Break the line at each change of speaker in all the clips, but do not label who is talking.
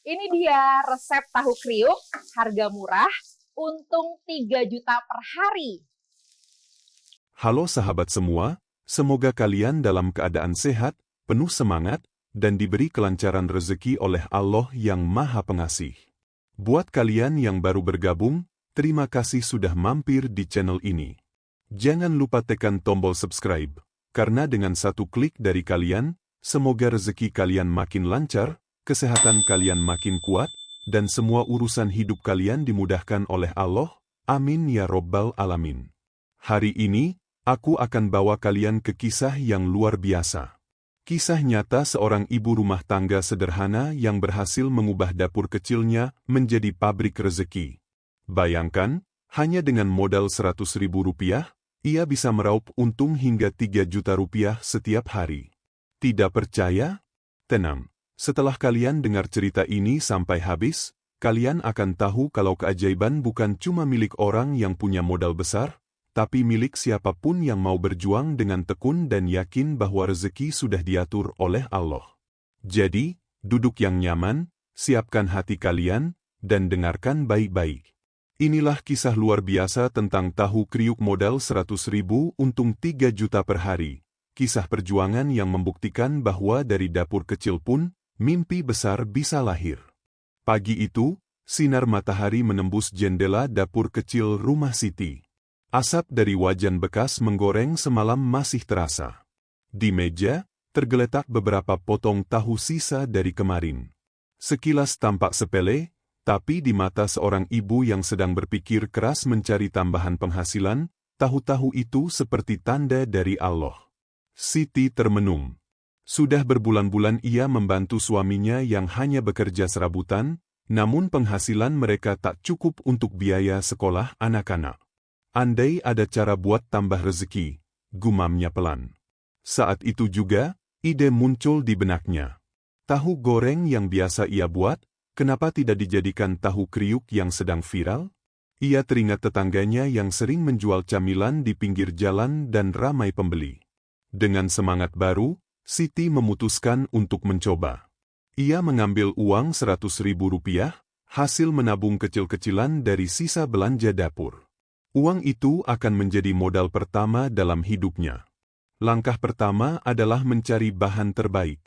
Ini dia resep tahu kriuk, harga murah, untung 3 juta per hari.
Halo sahabat semua, semoga kalian dalam keadaan sehat, penuh semangat, dan diberi kelancaran rezeki oleh Allah yang Maha Pengasih. Buat kalian yang baru bergabung, terima kasih sudah mampir di channel ini. Jangan lupa tekan tombol subscribe, karena dengan satu klik dari kalian, semoga rezeki kalian makin lancar, kesehatan kalian makin kuat, dan semua urusan hidup kalian dimudahkan oleh Allah. Amin ya Robbal Alamin. Hari ini, aku akan bawa kalian ke kisah yang luar biasa. Kisah nyata seorang ibu rumah tangga sederhana yang berhasil mengubah dapur kecilnya menjadi pabrik rezeki. Bayangkan, hanya dengan modal Rp100.000, ia bisa meraup untung hingga 3 juta rupiah setiap hari. Tidak percaya? Tenang. Setelah kalian dengar cerita ini sampai habis, kalian akan tahu kalau keajaiban bukan cuma milik orang yang punya modal besar, tapi milik siapapun yang mau berjuang dengan tekun dan yakin bahwa rezeki sudah diatur oleh Allah. Jadi, duduk yang nyaman, siapkan hati kalian, dan dengarkan baik-baik. Inilah kisah luar biasa tentang tahu kriuk modal 100.000 untung 3 juta per hari. Kisah perjuangan yang membuktikan bahwa dari dapur kecil pun, mimpi besar bisa lahir. Pagi itu, sinar matahari menembus jendela dapur kecil rumah Siti. Asap dari wajan bekas menggoreng semalam masih terasa. Di meja, tergeletak beberapa potong tahu sisa dari kemarin. Sekilas tampak sepele, tapi di mata seorang ibu yang sedang berpikir keras mencari tambahan penghasilan, tahu-tahu itu seperti tanda dari Allah. Siti termenung. Sudah berbulan-bulan ia membantu suaminya yang hanya bekerja serabutan, namun penghasilan mereka tak cukup untuk biaya sekolah anak-anak. Andai ada cara buat tambah rezeki, gumamnya pelan. Saat itu juga, ide muncul di benaknya. Tahu goreng yang biasa ia buat, kenapa tidak dijadikan tahu kriuk yang sedang viral? Ia teringat tetangganya yang sering menjual camilan di pinggir jalan dan ramai pembeli. Dengan semangat baru, Siti memutuskan untuk mencoba. Ia mengambil uang Rp100.000, hasil menabung kecil-kecilan dari sisa belanja dapur. Uang itu akan menjadi modal pertama dalam hidupnya. Langkah pertama adalah mencari bahan terbaik.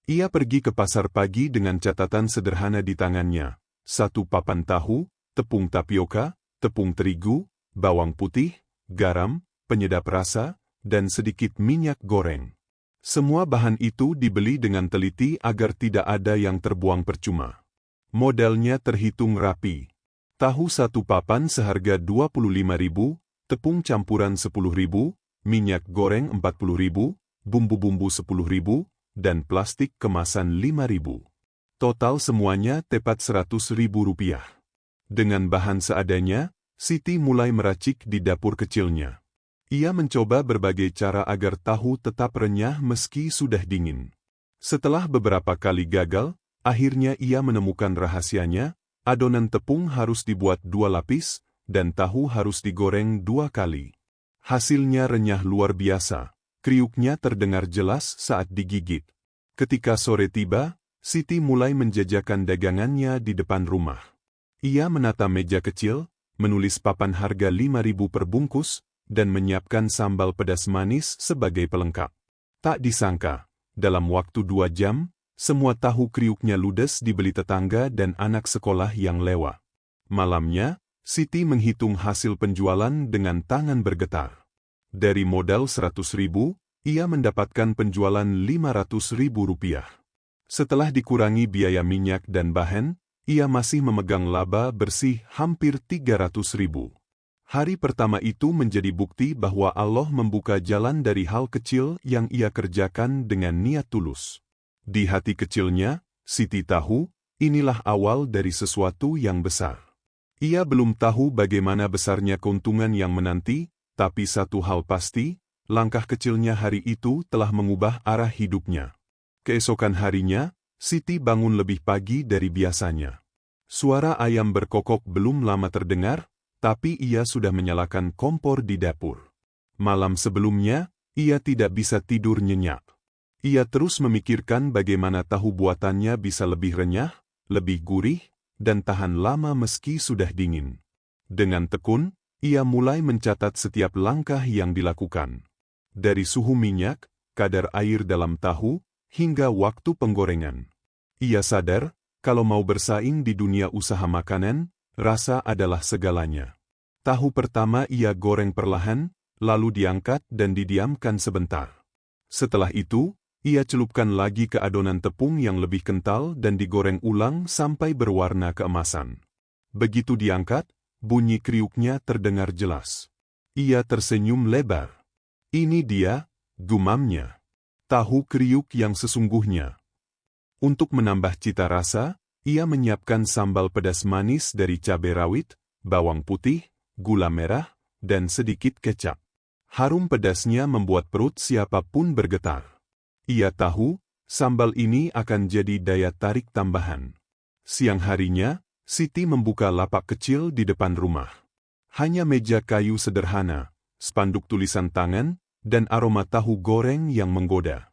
Ia pergi ke pasar pagi dengan catatan sederhana di tangannya. 1 papan tahu, tepung tapioka, tepung terigu, bawang putih, garam, penyedap rasa, dan sedikit minyak goreng. Semua bahan itu dibeli dengan teliti agar tidak ada yang terbuang percuma. Modalnya terhitung rapi. Tahu 1 papan seharga Rp25.000, tepung campuran Rp10.000, minyak goreng Rp40.000, bumbu-bumbu Rp10.000, dan plastik kemasan Rp5.000. Total semuanya tepat Rp100.000. Dengan bahan seadanya, Siti mulai meracik di dapur kecilnya. Ia mencoba berbagai cara agar tahu tetap renyah meski sudah dingin. Setelah beberapa kali gagal, akhirnya ia menemukan rahasianya. Adonan tepung harus dibuat 2 lapis, dan tahu harus digoreng 2 kali. Hasilnya renyah luar biasa. Kriuknya terdengar jelas saat digigit. Ketika sore tiba, Siti mulai menjajakan dagangannya di depan rumah. Ia menata meja kecil, menulis papan harga Rp5.000 per bungkus, dan menyiapkan sambal pedas manis sebagai pelengkap. Tak disangka, dalam waktu 2 jam, semua tahu kriuknya ludes dibeli tetangga dan anak sekolah yang lewat. Malamnya, Siti menghitung hasil penjualan dengan tangan bergetar. Dari modal Rp100.000, ia mendapatkan penjualan Rp500.000. Setelah dikurangi biaya minyak dan bahan, ia masih memegang laba bersih hampir Rp300.000. Hari pertama itu menjadi bukti bahwa Allah membuka jalan dari hal kecil yang ia kerjakan dengan niat tulus. Di hati kecilnya, Siti tahu, inilah awal dari sesuatu yang besar. Ia belum tahu bagaimana besarnya keuntungan yang menanti, tapi satu hal pasti, langkah kecilnya hari itu telah mengubah arah hidupnya. Keesokan harinya, Siti bangun lebih pagi dari biasanya. Suara ayam berkokok belum lama terdengar, tapi ia sudah menyalakan kompor di dapur. Malam sebelumnya, ia tidak bisa tidur nyenyak. Ia terus memikirkan bagaimana tahu buatannya bisa lebih renyah, lebih gurih, dan tahan lama meski sudah dingin. Dengan tekun, ia mulai mencatat setiap langkah yang dilakukan. Dari suhu minyak, kadar air dalam tahu, hingga waktu penggorengan. Ia sadar, kalau mau bersaing di dunia usaha makanan, rasa adalah segalanya. Tahu pertama ia goreng perlahan, lalu diangkat dan didiamkan sebentar. Setelah itu, ia celupkan lagi ke adonan tepung yang lebih kental dan digoreng ulang sampai berwarna keemasan. Begitu diangkat, bunyi kriuknya terdengar jelas. Ia tersenyum lebar. Ini dia, gumamnya. Tahu kriuk yang sesungguhnya. Untuk menambah cita rasa, ia menyiapkan sambal pedas manis dari cabai rawit, bawang putih, gula merah, dan sedikit kecap. Harum pedasnya membuat perut siapapun bergetar. Ia tahu, sambal ini akan jadi daya tarik tambahan. Siang harinya, Siti membuka lapak kecil di depan rumah. Hanya meja kayu sederhana, spanduk tulisan tangan, dan aroma tahu goreng yang menggoda.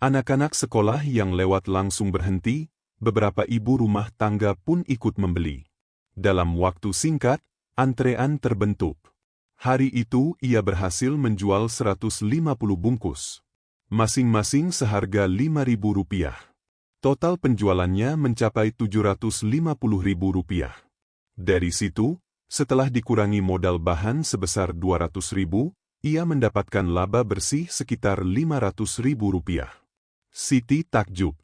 Anak-anak sekolah yang lewat langsung berhenti, beberapa ibu rumah tangga pun ikut membeli. Dalam waktu singkat, antrean terbentuk. Hari itu ia berhasil menjual 150 bungkus. Masing-masing seharga Rp5.000. Total penjualannya mencapai Rp750.000. Dari situ, setelah dikurangi modal bahan sebesar Rp200.000, ia mendapatkan laba bersih sekitar Rp500.000. Siti takjub.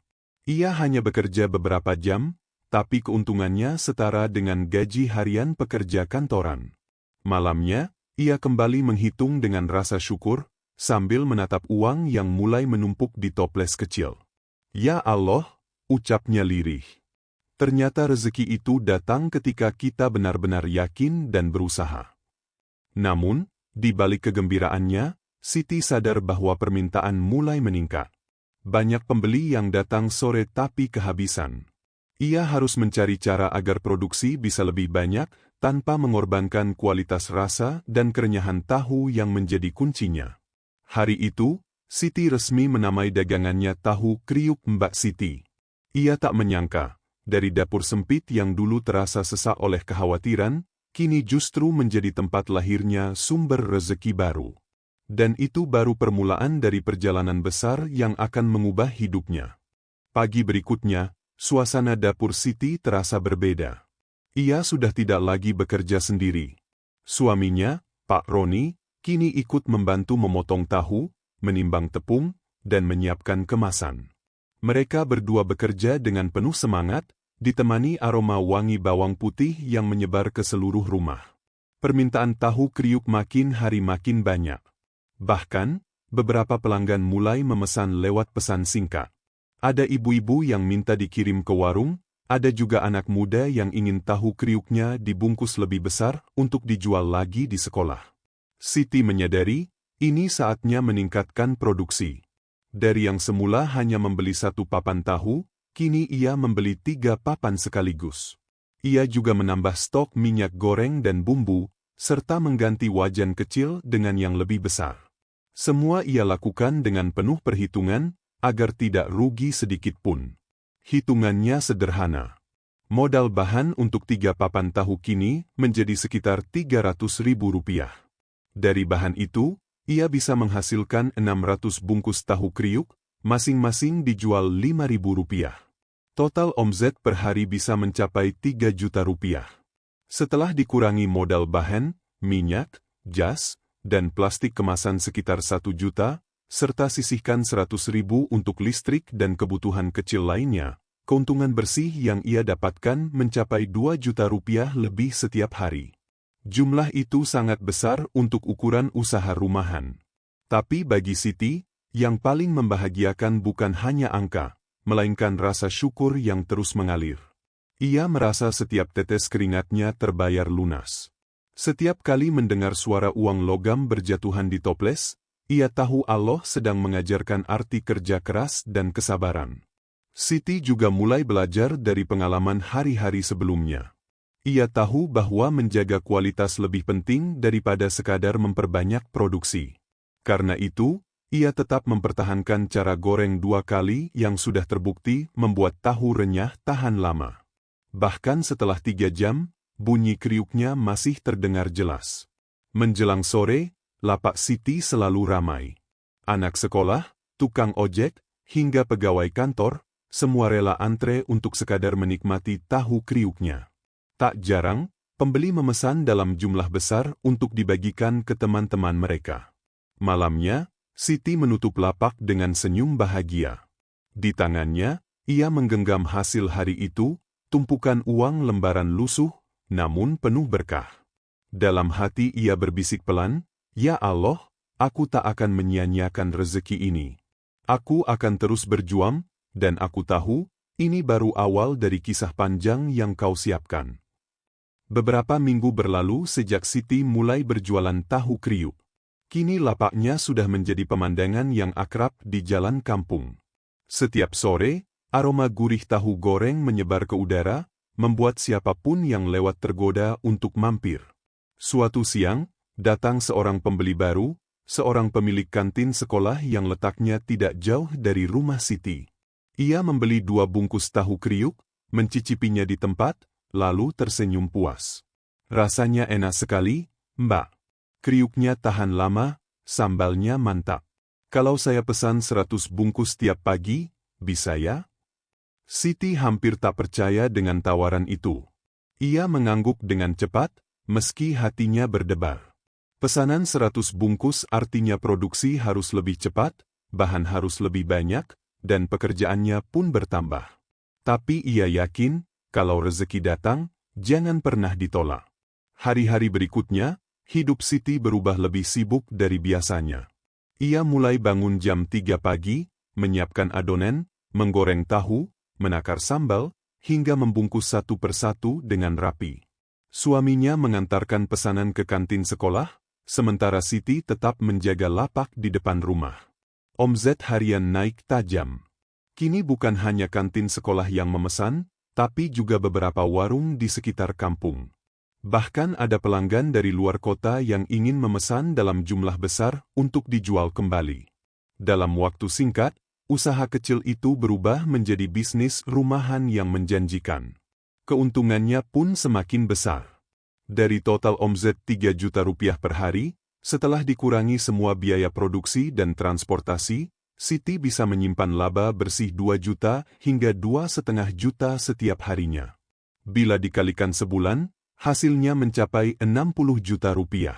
Ia hanya bekerja beberapa jam, tapi keuntungannya setara dengan gaji harian pekerja kantoran. Malamnya, ia kembali menghitung dengan rasa syukur, sambil menatap uang yang mulai menumpuk di toples kecil. Ya Allah, ucapnya lirih. Ternyata rezeki itu datang ketika kita benar-benar yakin dan berusaha. Namun, di balik kegembiraannya, Siti sadar bahwa permintaan mulai meningkat. Banyak pembeli yang datang sore tapi kehabisan. Ia harus mencari cara agar produksi bisa lebih banyak, tanpa mengorbankan kualitas rasa dan kerenyahan tahu yang menjadi kuncinya. Hari itu, Siti resmi menamai dagangannya tahu kriuk Mbak Siti. Ia tak menyangka, dari dapur sempit yang dulu terasa sesak oleh kekhawatiran, kini justru menjadi tempat lahirnya sumber rezeki baru. Dan itu baru permulaan dari perjalanan besar yang akan mengubah hidupnya. Pagi berikutnya, suasana dapur Siti terasa berbeda. Ia sudah tidak lagi bekerja sendiri. Suaminya, Pak Roni, kini ikut membantu memotong tahu, menimbang tepung, dan menyiapkan kemasan. Mereka berdua bekerja dengan penuh semangat, ditemani aroma wangi bawang putih yang menyebar ke seluruh rumah. Permintaan tahu kriuk makin hari makin banyak. Bahkan, beberapa pelanggan mulai memesan lewat pesan singkat. Ada ibu-ibu yang minta dikirim ke warung, ada juga anak muda yang ingin tahu kriuknya dibungkus lebih besar untuk dijual lagi di sekolah. Siti menyadari, ini saatnya meningkatkan produksi. Dari yang semula hanya membeli 1 papan tahu, kini ia membeli 3 papan sekaligus. Ia juga menambah stok minyak goreng dan bumbu, serta mengganti wajan kecil dengan yang lebih besar. Semua ia lakukan dengan penuh perhitungan, agar tidak rugi sedikit pun. Hitungannya sederhana. Modal bahan untuk 3 papan tahu kini menjadi sekitar Rp300.000. Dari bahan itu, ia bisa menghasilkan 600 bungkus tahu kriuk, masing-masing dijual Rp5.000. Total omzet per hari bisa mencapai Rp3 juta. Setelah dikurangi modal bahan, minyak, jas, dan plastik kemasan sekitar 1 juta, serta sisihkan 100.000 untuk listrik dan kebutuhan kecil lainnya, keuntungan bersih yang ia dapatkan mencapai Rp2 juta lebih setiap hari. Jumlah itu sangat besar untuk ukuran usaha rumahan. Tapi bagi Siti, yang paling membahagiakan bukan hanya angka, melainkan rasa syukur yang terus mengalir. Ia merasa setiap tetes keringatnya terbayar lunas. Setiap kali mendengar suara uang logam berjatuhan di toples, ia tahu Allah sedang mengajarkan arti kerja keras dan kesabaran. Siti juga mulai belajar dari pengalaman hari-hari sebelumnya. Ia tahu bahwa menjaga kualitas lebih penting daripada sekadar memperbanyak produksi. Karena itu, ia tetap mempertahankan cara goreng 2 kali yang sudah terbukti membuat tahu renyah tahan lama. Bahkan setelah 3 jam, bunyi kriuknya masih terdengar jelas. Menjelang sore, lapak Siti selalu ramai. Anak sekolah, tukang ojek, hingga pegawai kantor, semua rela antre untuk sekadar menikmati tahu kriuknya. Tak jarang, pembeli memesan dalam jumlah besar untuk dibagikan ke teman-teman mereka. Malamnya, Siti menutup lapak dengan senyum bahagia. Di tangannya, ia menggenggam hasil hari itu, tumpukan uang lembaran lusuh, namun penuh berkah. Dalam hati ia berbisik pelan, "Ya Allah, aku tak akan menyia-nyiakan rezeki ini. Aku akan terus berjuang, dan aku tahu, ini baru awal dari kisah panjang yang kau siapkan." Beberapa minggu berlalu sejak Siti mulai berjualan tahu kriuk. Kini lapaknya sudah menjadi pemandangan yang akrab di jalan kampung. Setiap sore, aroma gurih tahu goreng menyebar ke udara, membuat siapapun yang lewat tergoda untuk mampir. Suatu siang, datang seorang pembeli baru, seorang pemilik kantin sekolah yang letaknya tidak jauh dari rumah Siti. Ia membeli 2 bungkus tahu kriuk, mencicipinya di tempat, lalu tersenyum puas. "Rasanya enak sekali, Mbak. Kriuknya tahan lama, sambalnya mantap. Kalau saya pesan 100 bungkus tiap pagi, bisa ya?" Siti hampir tak percaya dengan tawaran itu. Ia mengangguk dengan cepat, meski hatinya berdebar. Pesanan 100 bungkus artinya produksi harus lebih cepat, bahan harus lebih banyak, dan pekerjaannya pun bertambah. Tapi ia yakin, kalau rezeki datang, jangan pernah ditolak. Hari-hari berikutnya, hidup Siti berubah lebih sibuk dari biasanya. Ia mulai bangun jam 3 pagi, menyiapkan adonan, menggoreng tahu, menakar sambal, hingga membungkus satu persatu dengan rapi. Suaminya mengantarkan pesanan ke kantin sekolah, sementara Siti tetap menjaga lapak di depan rumah. Omzet harian naik tajam. Kini bukan hanya kantin sekolah yang memesan, tapi juga beberapa warung di sekitar kampung. Bahkan ada pelanggan dari luar kota yang ingin memesan dalam jumlah besar untuk dijual kembali. Dalam waktu singkat, usaha kecil itu berubah menjadi bisnis rumahan yang menjanjikan. Keuntungannya pun semakin besar. Dari total omzet 3 juta rupiah per hari, setelah dikurangi semua biaya produksi dan transportasi, Siti bisa menyimpan laba bersih 2 juta hingga 2,5 juta setiap harinya. Bila dikalikan sebulan, hasilnya mencapai 60 juta rupiah.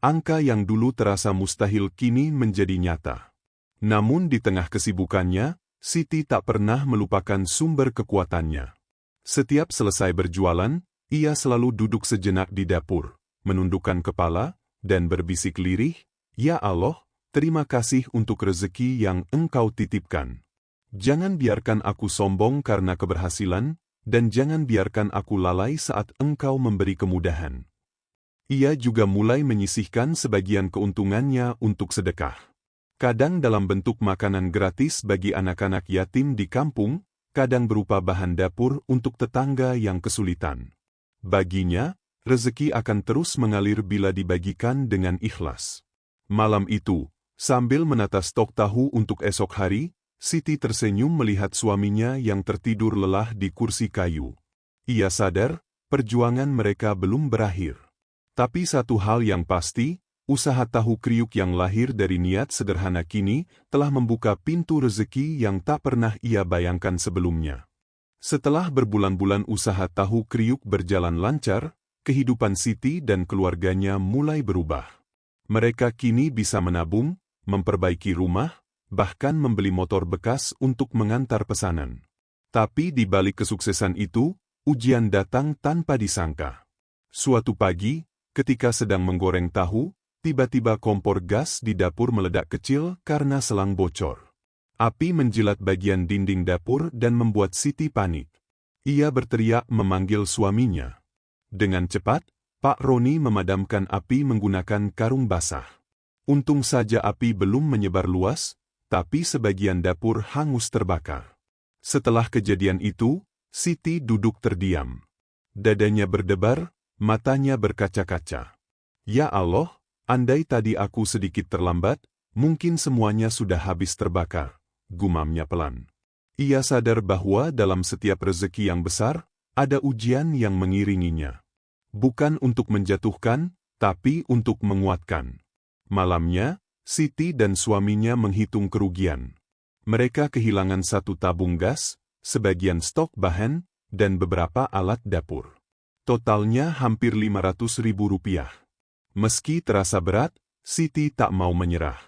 Angka yang dulu terasa mustahil kini menjadi nyata. Namun di tengah kesibukannya, Siti tak pernah melupakan sumber kekuatannya. Setiap selesai berjualan, ia selalu duduk sejenak di dapur, menundukkan kepala, dan berbisik lirih, "Ya Allah, terima kasih untuk rezeki yang Engkau titipkan. Jangan biarkan aku sombong karena keberhasilan, dan jangan biarkan aku lalai saat Engkau memberi kemudahan." Ia juga mulai menyisihkan sebagian keuntungannya untuk sedekah. Kadang dalam bentuk makanan gratis bagi anak-anak yatim di kampung, kadang berupa bahan dapur untuk tetangga yang kesulitan. Baginya, rezeki akan terus mengalir bila dibagikan dengan ikhlas. Malam itu, sambil menata stok tahu untuk esok hari, Siti tersenyum melihat suaminya yang tertidur lelah di kursi kayu. Ia sadar, perjuangan mereka belum berakhir. Tapi satu hal yang pasti, usaha tahu kriuk yang lahir dari niat sederhana kini telah membuka pintu rezeki yang tak pernah ia bayangkan sebelumnya. Setelah berbulan-bulan usaha tahu kriuk berjalan lancar, kehidupan Siti dan keluarganya mulai berubah. Mereka kini bisa menabung, memperbaiki rumah, bahkan membeli motor bekas untuk mengantar pesanan. Tapi di balik kesuksesan itu, ujian datang tanpa disangka. Suatu pagi, ketika sedang menggoreng tahu, tiba-tiba kompor gas di dapur meledak kecil karena selang bocor. Api menjilat bagian dinding dapur dan membuat Siti panik. Ia berteriak memanggil suaminya. Dengan cepat, Pak Roni memadamkan api menggunakan karung basah. Untung saja api belum menyebar luas, tapi sebagian dapur hangus terbakar. Setelah kejadian itu, Siti duduk terdiam. Dadanya berdebar, matanya berkaca-kaca. "Ya Allah, andai tadi aku sedikit terlambat, mungkin semuanya sudah habis terbakar," gumamnya pelan. Ia sadar bahwa dalam setiap rezeki yang besar, ada ujian yang mengiringinya. Bukan untuk menjatuhkan, tapi untuk menguatkan. Malamnya, Siti dan suaminya menghitung kerugian. Mereka kehilangan 1 tabung gas, sebagian stok bahan, dan beberapa alat dapur. Totalnya hampir Rp500.000. Meski terasa berat, Siti tak mau menyerah.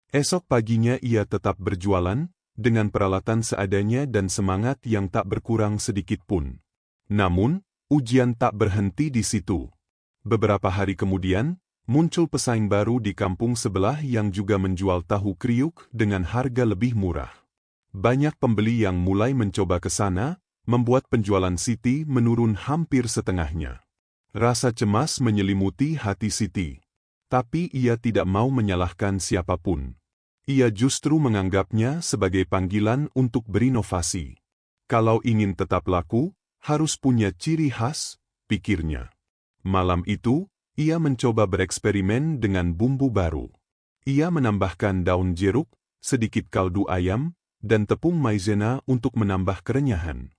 Esok paginya ia tetap berjualan, dengan peralatan seadanya dan semangat yang tak berkurang sedikit pun. Namun, ujian tak berhenti di situ. Beberapa hari kemudian, muncul pesaing baru di kampung sebelah yang juga menjual tahu kriuk dengan harga lebih murah. Banyak pembeli yang mulai mencoba ke sana, membuat penjualan Siti menurun hampir setengahnya. Rasa cemas menyelimuti hati Siti. Tapi ia tidak mau menyalahkan siapapun. Ia justru menganggapnya sebagai panggilan untuk berinovasi. Kalau ingin tetap laku, harus punya ciri khas, pikirnya. Malam itu, ia mencoba bereksperimen dengan bumbu baru. Ia menambahkan daun jeruk, sedikit kaldu ayam, dan tepung maizena untuk menambah kerenyahan.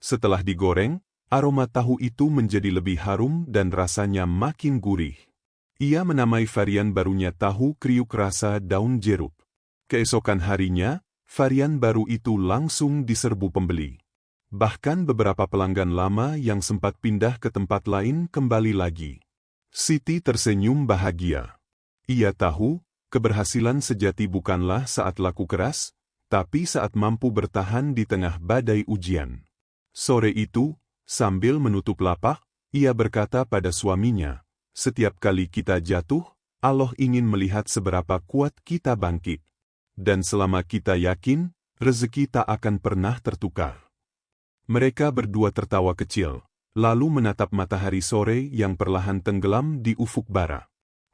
Setelah digoreng, aroma tahu itu menjadi lebih harum dan rasanya makin gurih. Ia menamai varian barunya tahu kriuk rasa daun jeruk. Keesokan harinya, varian baru itu langsung diserbu pembeli. Bahkan beberapa pelanggan lama yang sempat pindah ke tempat lain kembali lagi. Siti tersenyum bahagia. Ia tahu, keberhasilan sejati bukanlah saat laku keras, tapi saat mampu bertahan di tengah badai ujian. Sore itu, sambil menutup lapak, ia berkata pada suaminya, "Setiap kali kita jatuh, Allah ingin melihat seberapa kuat kita bangkit. Dan selama kita yakin, rezeki tak akan pernah tertukar." Mereka berdua tertawa kecil, lalu menatap matahari sore yang perlahan tenggelam di ufuk barat.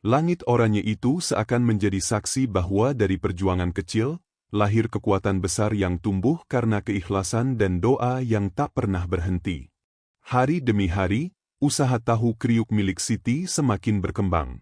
Langit oranye itu seakan menjadi saksi bahwa dari perjuangan kecil, lahir kekuatan besar yang tumbuh karena keikhlasan dan doa yang tak pernah berhenti. Hari demi hari, usaha tahu kriuk milik Siti semakin berkembang.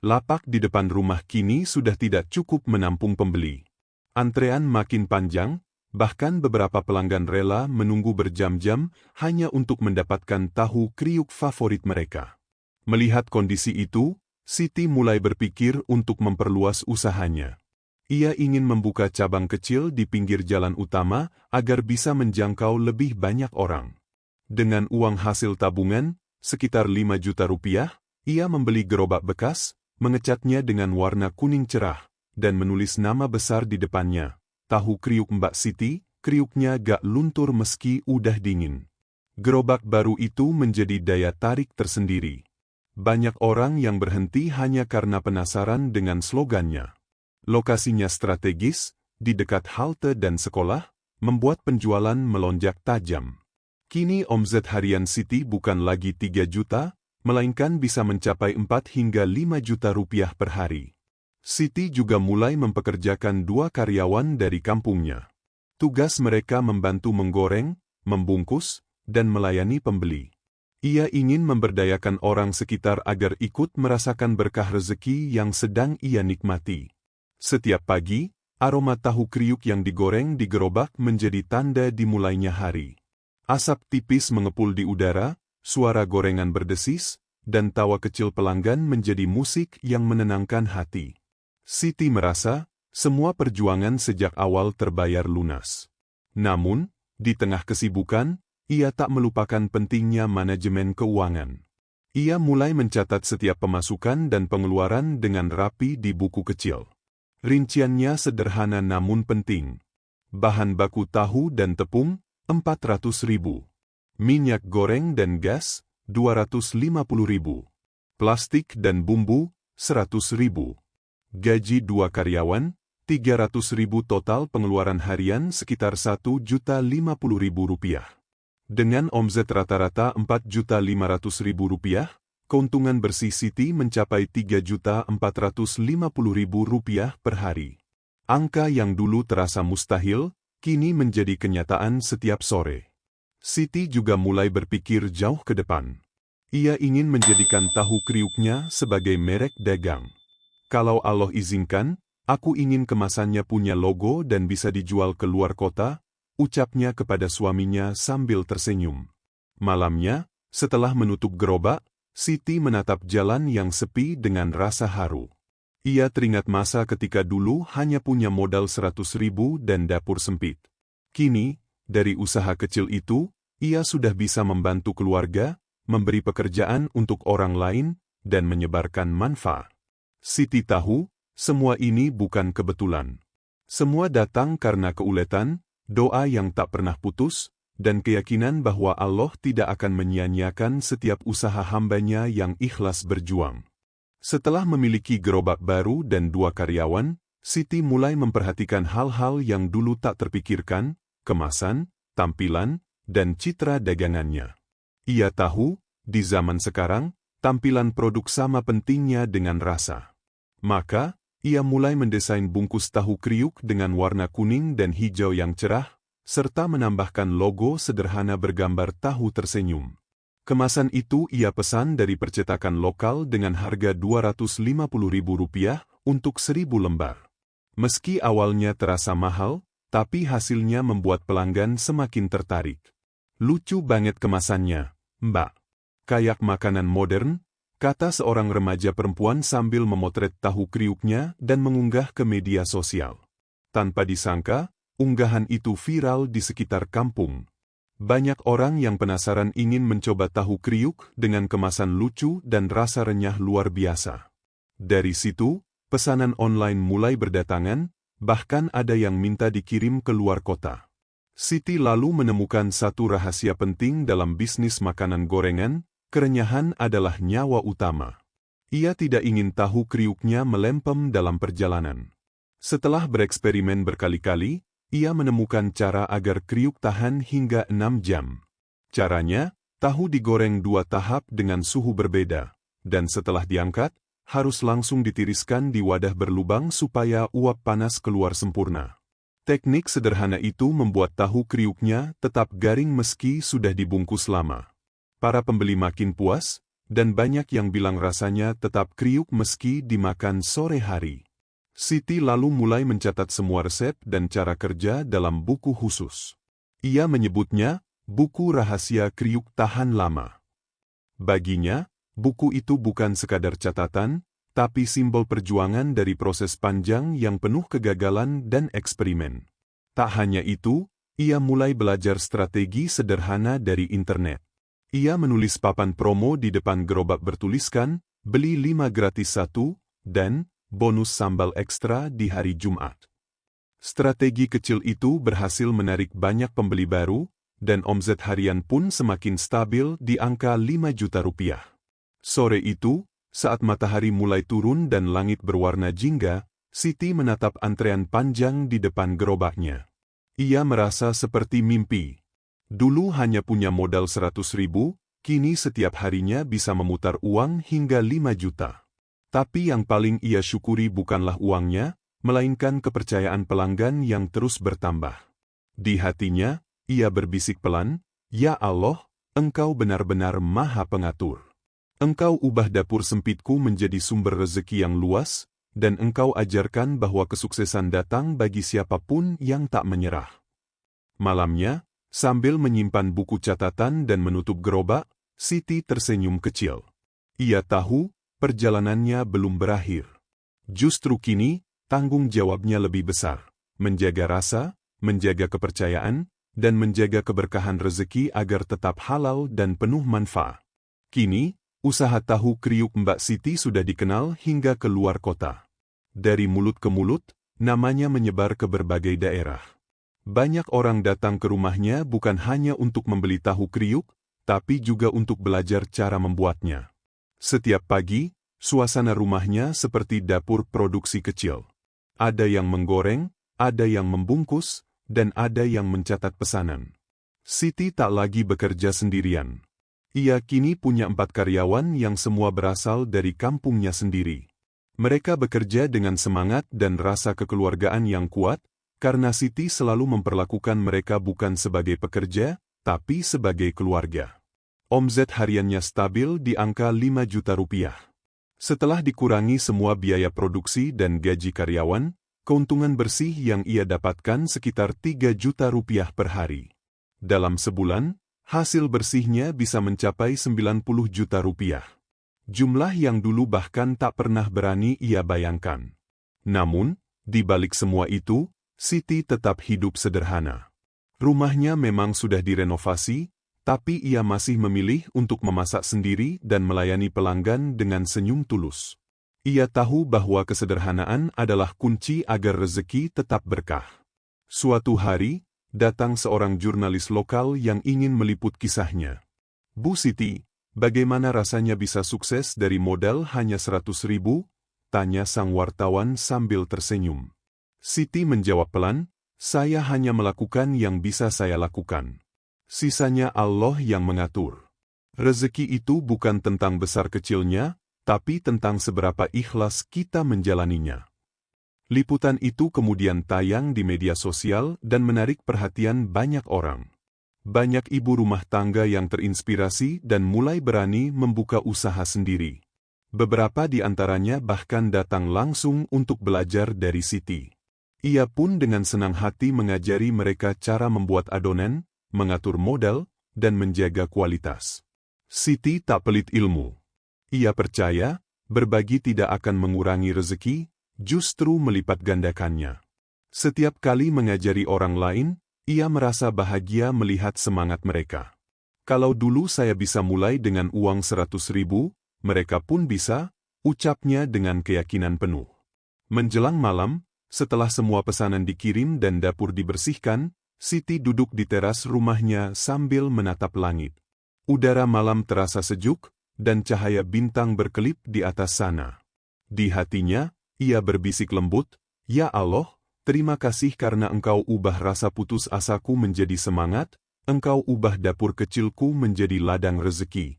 Lapak di depan rumah kini sudah tidak cukup menampung pembeli. Antrean makin panjang, bahkan beberapa pelanggan rela menunggu berjam-jam hanya untuk mendapatkan tahu kriuk favorit mereka. Melihat kondisi itu, Siti mulai berpikir untuk memperluas usahanya. Ia ingin membuka cabang kecil di pinggir jalan utama agar bisa menjangkau lebih banyak orang. Dengan uang hasil tabungan, sekitar Rp5 juta, ia membeli gerobak bekas, mengecatnya dengan warna kuning cerah, dan menulis nama besar di depannya. Tahu kriuk Mbak Siti, kriuknya gak luntur meski udah dingin. Gerobak baru itu menjadi daya tarik tersendiri. Banyak orang yang berhenti hanya karena penasaran dengan slogannya. Lokasinya strategis, di dekat halte dan sekolah, membuat penjualan melonjak tajam. Kini omzet harian Siti bukan lagi 3 juta, melainkan bisa mencapai 4 hingga 5 juta rupiah per hari. Siti juga mulai mempekerjakan 2 karyawan dari kampungnya. Tugas mereka membantu menggoreng, membungkus, dan melayani pembeli. Ia ingin memberdayakan orang sekitar agar ikut merasakan berkah rezeki yang sedang ia nikmati. Setiap pagi, aroma tahu kriuk yang digoreng di gerobak menjadi tanda dimulainya hari. Asap tipis mengepul di udara, suara gorengan berdesis, dan tawa kecil pelanggan menjadi musik yang menenangkan hati. Siti merasa, semua perjuangan sejak awal terbayar lunas. Namun, di tengah kesibukan, ia tak melupakan pentingnya manajemen keuangan. Ia mulai mencatat setiap pemasukan dan pengeluaran dengan rapi di buku kecil. Rinciannya sederhana namun penting. Bahan baku tahu dan tepung, 400.000. Minyak goreng dan gas, 250.000. Plastik dan bumbu, 100.000. Gaji 2 karyawan, 300.000 total pengeluaran harian sekitar Rp1.050.000. Dengan omzet rata-rata Rp4.500.000, keuntungan bersih Siti mencapai Rp3.450.000 per hari. Angka yang dulu terasa mustahil, kini menjadi kenyataan setiap sore. Siti juga mulai berpikir jauh ke depan. Ia ingin menjadikan tahu kriuknya sebagai merek dagang. Kalau Allah izinkan, aku ingin kemasannya punya logo dan bisa dijual ke luar kota, ucapnya kepada suaminya sambil tersenyum. Malamnya, setelah menutup gerobak, Siti menatap jalan yang sepi dengan rasa haru. Ia teringat masa ketika dulu hanya punya modal 100.000 dan dapur sempit. Kini, dari usaha kecil itu, ia sudah bisa membantu keluarga, memberi pekerjaan untuk orang lain, dan menyebarkan manfaat. Siti tahu, semua ini bukan kebetulan. Semua datang karena keuletan, doa yang tak pernah putus, dan keyakinan bahwa Allah tidak akan menyia-nyiakan setiap usaha hamba-Nya yang ikhlas berjuang. Setelah memiliki gerobak baru dan 2 karyawan, Siti mulai memperhatikan hal-hal yang dulu tak terpikirkan, kemasan, tampilan, dan citra dagangannya. Ia tahu, di zaman sekarang, tampilan produk sama pentingnya dengan rasa. Maka, ia mulai mendesain bungkus tahu kriuk dengan warna kuning dan hijau yang cerah, serta menambahkan logo sederhana bergambar tahu tersenyum. Kemasan itu ia pesan dari percetakan lokal dengan harga Rp250.000 untuk 1.000 lembar. Meski awalnya terasa mahal, tapi hasilnya membuat pelanggan semakin tertarik. Lucu banget kemasannya, Mbak. Kayak makanan modern, kata seorang remaja perempuan sambil memotret tahu kriuknya dan mengunggah ke media sosial. Tanpa disangka, unggahan itu viral di sekitar kampung. Banyak orang yang penasaran ingin mencoba tahu kriuk dengan kemasan lucu dan rasa renyah luar biasa. Dari situ, pesanan online mulai berdatangan, bahkan ada yang minta dikirim ke luar kota. Siti lalu menemukan satu rahasia penting dalam bisnis makanan gorengan, kerenyahan adalah nyawa utama. Ia tidak ingin tahu kriuknya melempem dalam perjalanan. Setelah bereksperimen berkali-kali, ia menemukan cara agar kriuk tahan hingga 6 jam. Caranya, tahu digoreng 2 tahap dengan suhu berbeda, dan setelah diangkat, harus langsung ditiriskan di wadah berlubang supaya uap panas keluar sempurna. Teknik sederhana itu membuat tahu kriuknya tetap garing meski sudah dibungkus lama. Para pembeli makin puas, dan banyak yang bilang rasanya tetap kriuk meski dimakan sore hari. Siti lalu mulai mencatat semua resep dan cara kerja dalam buku khusus. Ia menyebutnya, buku rahasia kriuk tahan lama. Baginya, buku itu bukan sekadar catatan, tapi simbol perjuangan dari proses panjang yang penuh kegagalan dan eksperimen. Tak hanya itu, ia mulai belajar strategi sederhana dari internet. Ia menulis papan promo di depan gerobak bertuliskan, beli 5 gratis 1, dan bonus sambal ekstra di hari Jumat. Strategi kecil itu berhasil menarik banyak pembeli baru, dan omset harian pun semakin stabil di angka 5 juta rupiah. Sore itu, saat matahari mulai turun dan langit berwarna jingga, Siti menatap antrean panjang di depan gerobaknya. Ia merasa seperti mimpi. Dulu hanya punya modal 100.000, kini setiap harinya bisa memutar uang hingga 5 juta. Tapi yang paling ia syukuri bukanlah uangnya, melainkan kepercayaan pelanggan yang terus bertambah. Di hatinya, ia berbisik pelan, "Ya Allah, Engkau benar-benar Maha Pengatur. Engkau ubah dapur sempitku menjadi sumber rezeki yang luas, dan Engkau ajarkan bahwa kesuksesan datang bagi siapapun yang tak menyerah." Malamnya, sambil menyimpan buku catatan dan menutup gerobak, Siti tersenyum kecil. Ia tahu, perjalanannya belum berakhir. Justru kini, tanggung jawabnya lebih besar. Menjaga rasa, menjaga kepercayaan, dan menjaga keberkahan rezeki agar tetap halal dan penuh manfaat. Kini, usaha tahu kriuk Mbak Siti sudah dikenal hingga ke luar kota. Dari mulut ke mulut, namanya menyebar ke berbagai daerah. Banyak orang datang ke rumahnya bukan hanya untuk membeli tahu kriuk, tapi juga untuk belajar cara membuatnya. Setiap pagi, suasana rumahnya seperti dapur produksi kecil. Ada yang menggoreng, ada yang membungkus, dan ada yang mencatat pesanan. Siti tak lagi bekerja sendirian. Ia kini punya 4 karyawan yang semua berasal dari kampungnya sendiri. Mereka bekerja dengan semangat dan rasa kekeluargaan yang kuat, karena Siti selalu memperlakukan mereka bukan sebagai pekerja, tapi sebagai keluarga. Omset hariannya stabil di angka 5 juta rupiah. Setelah dikurangi semua biaya produksi dan gaji karyawan, keuntungan bersih yang ia dapatkan sekitar 3 juta rupiah per hari. Dalam sebulan, Hasil bersihnya bisa mencapai 90 juta rupiah. Jumlah yang dulu bahkan tak pernah berani ia bayangkan. Namun, di balik semua itu, Siti tetap hidup sederhana. Rumahnya memang sudah direnovasi, tapi ia masih memilih untuk memasak sendiri dan melayani pelanggan dengan senyum tulus. Ia tahu bahwa kesederhanaan adalah kunci agar rezeki tetap berkah. Suatu hari, datang seorang jurnalis lokal yang ingin meliput kisahnya. "Bu Siti, bagaimana rasanya bisa sukses dari modal hanya 100.000? Tanya sang wartawan sambil tersenyum. Siti menjawab pelan, "Saya hanya melakukan yang bisa saya lakukan. Sisanya Allah yang mengatur." Rezeki itu bukan tentang besar kecilnya, tapi tentang seberapa ikhlas kita menjalaninya. Liputan itu kemudian tayang di media sosial dan menarik perhatian banyak orang. Banyak ibu rumah tangga yang terinspirasi dan mulai berani membuka usaha sendiri. Beberapa di antaranya bahkan datang langsung untuk belajar dari Siti. Ia pun dengan senang hati mengajari mereka cara membuat adonan, mengatur modal, dan menjaga kualitas. Siti tak pelit ilmu. Ia percaya, berbagi tidak akan mengurangi rezeki, justru melipat gandakannya. Setiap kali mengajari orang lain, ia merasa bahagia melihat semangat mereka. "Kalau dulu saya bisa mulai dengan uang 100.000, mereka pun bisa," ucapnya dengan keyakinan penuh. Menjelang malam, setelah semua pesanan dikirim dan dapur dibersihkan, Siti duduk di teras rumahnya sambil menatap langit. Udara malam terasa sejuk, dan cahaya bintang berkelip di atas sana. Di hatinya, ia berbisik lembut, "Ya Allah, terima kasih karena Engkau ubah rasa putus asaku menjadi semangat, Engkau ubah dapur kecilku menjadi ladang rezeki."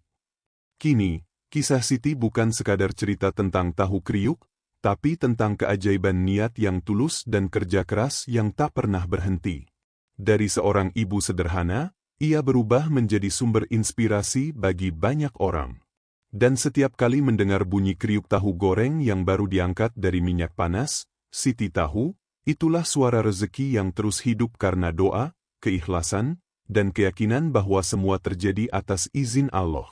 Kini, kisah Siti bukan sekadar cerita tentang tahu kriuk, tapi tentang keajaiban niat yang tulus dan kerja keras yang tak pernah berhenti. Dari seorang ibu sederhana, ia berubah menjadi sumber inspirasi bagi banyak orang. Dan setiap kali mendengar bunyi kriuk tahu goreng yang baru diangkat dari minyak panas, Siti tahu, itulah suara rezeki yang terus hidup karena doa, keikhlasan, dan keyakinan bahwa semua terjadi atas izin Allah.